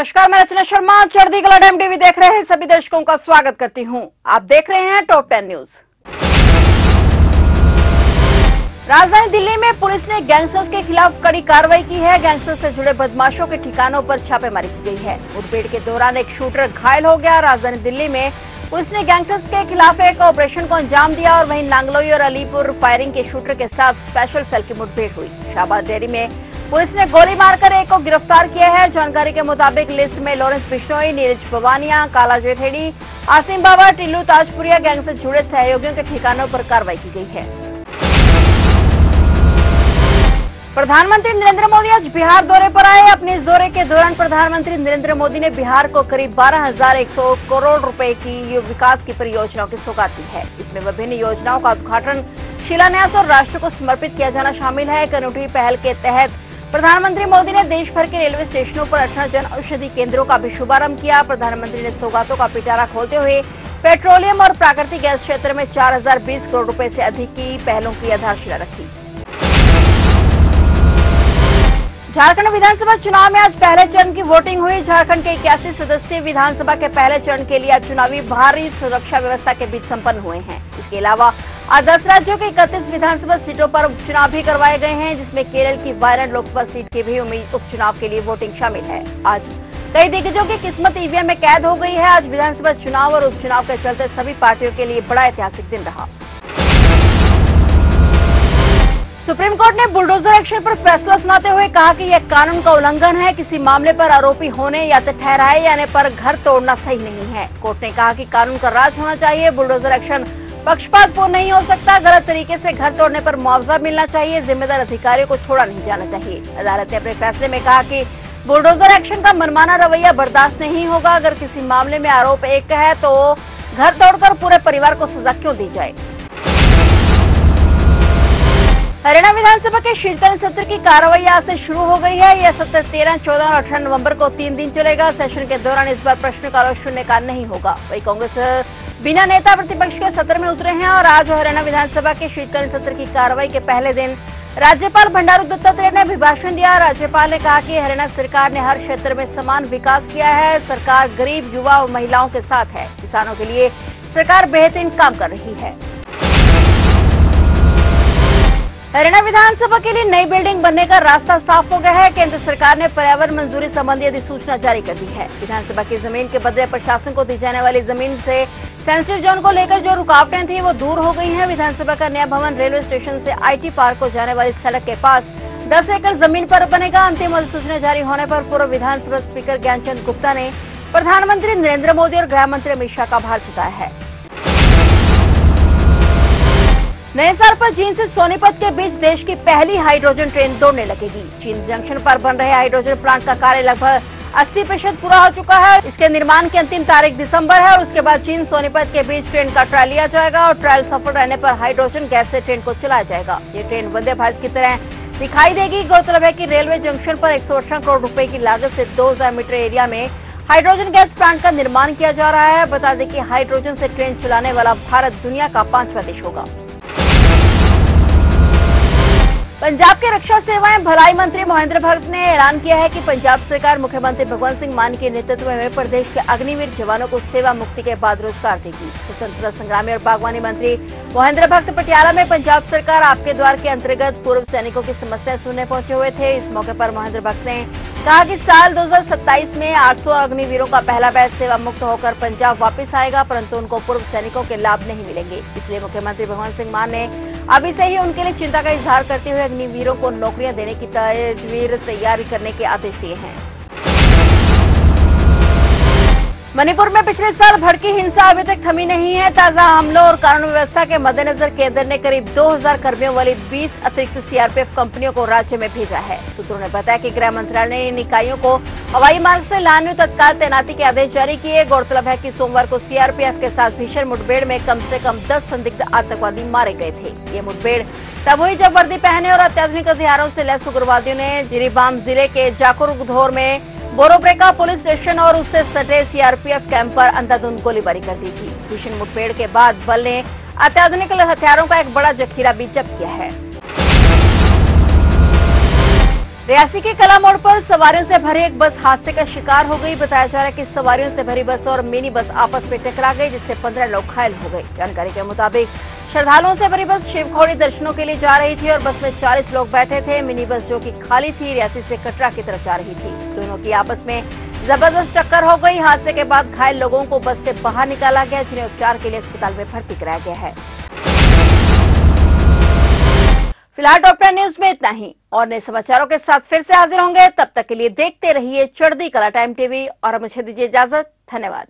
नमस्कार, मैं रचना शर्मा। चढ़ती कला टाइम टीवी देख रहे हैं सभी दर्शकों का स्वागत करती हूं। आप देख रहे हैं टॉप 10 न्यूज। राजधानी दिल्ली में पुलिस ने गैंगस्टर्स के खिलाफ कड़ी कार्रवाई की है। गैंगस्टर्स से जुड़े बदमाशों के ठिकानों पर छापेमारी की गई है। मुठभेड़ के दौरान एक शूटर घायल हो गया। राजधानी दिल्ली में पुलिस ने गैंगस्टर्स के खिलाफ एक ऑपरेशन को अंजाम दिया और वहीं नांगलोई और अलीपुर फायरिंग के शूटर के साथ स्पेशल सेल की मुठभेड़ हुई। शाहबाद डेयरी में पुलिस ने गोली मारकर एक को गिरफ्तार किया है। जानकारी के मुताबिक लिस्ट में लॉरेंस बिश्नोई, नीरज पवानिया, काला जेठेड़ी, आसिम बाबा, टिल्लू ताजपुरिया गैंग से जुड़े सहयोगियों के ठिकानों पर कार्रवाई की गई है। प्रधानमंत्री नरेंद्र मोदी आज बिहार दौरे पर आए। अपने इस दौरे के दौरान प्रधानमंत्री नरेंद्र मोदी ने बिहार को करीब 12,100 करोड़ रुपए की विकास की परियोजनाओं की सौगात दी है। इसमें विभिन्न योजनाओं का उद्घाटन, शिलान्यास और राष्ट्र को समर्पित किया जाना शामिल है। एक अनूठी पहल के तहत प्रधानमंत्री मोदी ने देश भर के रेलवे स्टेशनों पर 18 जन औषधि केंद्रों का भी शुभारंभ किया। प्रधानमंत्री ने सौगातों का पिटारा खोलते हुए पेट्रोलियम और प्राकृतिक गैस क्षेत्र में 4,020 करोड़ रुपए से अधिक की पहलों की आधारशिला रखी। झारखंड विधानसभा चुनाव में आज पहले चरण की वोटिंग हुई। झारखंड के 81 सदस्यीय विधानसभा के पहले चरण के लिए आज चुनावी भारी सुरक्षा व्यवस्था के बीच संपन्न हुए हैं। इसके अलावा आज 10 राज्यों के 31 विधानसभा सीटों पर उपचुनाव भी करवाए गए हैं, जिसमें केरल की वायनाड लोकसभा सीट की भी उपचुनाव के लिए वोटिंग शामिल है। आज कई दिग्गजों की किस्मत ईवीएम में कैद हो गई है। आज विधानसभा चुनाव और उपचुनाव के चलते सभी पार्टियों के लिए बड़ा ऐतिहासिक दिन रहा। सुप्रीम कोर्ट ने बुलडोजर एक्शन पर फैसला सुनाते हुए कहा कि यह कानून का उल्लंघन है। किसी मामले पर आरोपी होने या तो ठहराए जाने पर घर तोड़ना सही नहीं है। कोर्ट ने कहा कि कानून का राज होना चाहिए। बुलडोजर एक्शन पक्षपातपूर्ण नहीं हो सकता। गलत तरीके से घर तोड़ने पर मुआवजा मिलना चाहिए। जिम्मेदार अधिकारियों को छोड़ा नहीं जाना चाहिए। अदालत ने अपने फैसले में कहा कि बुलडोजर एक्शन का मनमाना रवैया बर्दाश्त नहीं होगा। अगर किसी मामले में आरोप एक है तो घर तोड़कर पूरे परिवार को सजा क्यों दी जाए। हरियाणा विधानसभा के शीतकालीन सत्र की कार्रवाई आज से शुरू हो गई है। यह सत्र 13, 14 और 18 नवंबर को 3 दिन चलेगा। सेशन के दौरान इस बार प्रश्नकाल और शून्यकाल नहीं होगा। वहीं कांग्रेस बिना नेता प्रतिपक्ष के सत्र में उतरे हैं और आज हरियाणा विधानसभा के शीतकालीन सत्र की कार्रवाई के पहले दिन राज्यपाल बंडारू दत्तात्रेय ने अभिभाषण दिया। राज्यपाल ने कहा कि हरियाणा सरकार ने हर क्षेत्र में समान विकास किया है। सरकार गरीब, युवा और महिलाओं के साथ है। किसानों के लिए सरकार बेहतरीन काम कर रही है। हरियाणा विधानसभा के लिए नई बिल्डिंग बनने का रास्ता साफ हो गया है। केंद्र सरकार ने पर्यावरण मंजूरी संबंधी अधिसूचना जारी कर दी है। विधानसभा की जमीन के बदले प्रशासन को दी जाने वाली जमीन से सेंसिटिव जोन को लेकर जो रुकावटें थी वो दूर हो गई हैं। विधानसभा का नया भवन रेलवे स्टेशन से IT पार्क को जाने वाली सड़क के पास 10 एकड़ जमीन पर बनेगा। अंतिम अधिसूचना जारी होने पर पूर्व विधानसभा स्पीकर ज्ञानचंद गुप्ता ने प्रधानमंत्री नरेंद्र मोदी और गृह मंत्री अमित शाह का आभार जताया है। नए साल पर चीन से सोनीपत के बीच देश की पहली हाइड्रोजन ट्रेन दौड़ने लगेगी। चीन जंक्शन पर बन रहे हाइड्रोजन प्लांट का कार्य लगभग 80% पूरा हो चुका है। इसके निर्माण की अंतिम तारीख दिसंबर है और उसके बाद चीन सोनीपत के बीच ट्रेन का ट्रायल लिया जाएगा और ट्रायल सफल रहने पर हाइड्रोजन गैस से ट्रेन को चलाया जाएगा। ये ट्रेन वंदे भारत की तरह दिखाई देगी। गौरतलब है कि रेलवे जंक्शन पर 118 करोड़ रुपए की लागत से 2000 मीटर एरिया में हाइड्रोजन गैस प्लांट का निर्माण किया जा रहा है। बता दें कि हाइड्रोजन से ट्रेन चलाने वाला भारत दुनिया का 5वां देश होगा। पंजाब के रक्षा सेवाएं भलाई मंत्री महेंद्र भगत ने ऐलान किया है कि पंजाब सरकार मुख्यमंत्री भगवंत सिंह मान के नेतृत्व में प्रदेश के अग्निवीर जवानों को सेवा मुक्ति के बाद रोजगार देगी। स्वतंत्रता संग्रामी और बागवानी मंत्री महेंद्र भगत पटियाला में पंजाब सरकार आपके द्वार के अंतर्गत पूर्व सैनिकों की समस्याएं सुनने पहुंचे हुए थे। इस मौके पर महेंद्र भगत ने कहा कि साल 2027 में 800 अग्निवीरों का पहला बैच सेवा मुक्त होकर पंजाब वापस आएगा, परंतु उनको पूर्व सैनिकों के लाभ नहीं मिलेंगे। इसलिए मुख्यमंत्री भगवंत सिंह मान ने अभी से ही उनके लिए चिंता का इजहार करते हुए अग्निवीरों को नौकरियां देने की तैयारी करने के आदेश दिए हैं। मणिपुर में पिछले साल भड़की हिंसा अभी तक थमी नहीं है। ताजा हमलों और कानून व्यवस्था के मद्देनजर केंद्र ने करीब 2000 कर्मियों वाली 20 अतिरिक्त CRPF कंपनियों को राज्य में भेजा है। सूत्रों ने बताया कि गृह मंत्रालय ने इन इकाइयों को हवाई मार्ग से लाने और तत्काल तैनाती के आदेश जारी किए। गौरतलब है कि सोमवार को CRPF के साथ भीषण मुठभेड़ में कम से कम 10 संदिग्ध आतंकवादी मारे गए थे। ये मुठभेड़ तब हुई जब वर्दी पहने और अत्याधुनिक हथियारों से लैस उग्रवादियों ने जिरीबाम जिले के जाकुरधोर में बोरोब्रेका पुलिस स्टेशन और उससे सटे CRPF कैंप पर अंधाधुंध गोलीबारी कर दी थी। भीषण मुठभेड़ के बाद बल ने अत्याधुनिक हथियारों का एक बड़ा जखीरा भी जब्त किया है। रियासी के कला मोड़ पर सवारियों से भरी एक बस हादसे का शिकार हो गई। बताया जा रहा है कि सवारियों से भरी बस और मिनी बस आपस में टकरा गई, जिससे 15 लोग घायल हो गए। जानकारी के मुताबिक श्रद्धालुओं से भरी बस शिवखोड़ी दर्शनों के लिए जा रही थी और बस में 40 लोग बैठे थे। मिनी बस जो कि खाली थी, रियासी से कटरा की तरफ जा रही थी। दोनों की आपस में जबरदस्त टक्कर हो गई। हादसे के बाद घायल लोगों को बस से बाहर निकाला गया, जिन्हें उपचार के लिए अस्पताल में भर्ती कराया गया है। फिलहाल टॉप 10 न्यूज में इतना ही, और नए समाचारों के साथ फिर से हाजिर होंगे। तब तक के लिए देखते रहिए चढ़ती कला टाइम टीवी और मुझे दीजिए इजाजत। धन्यवाद।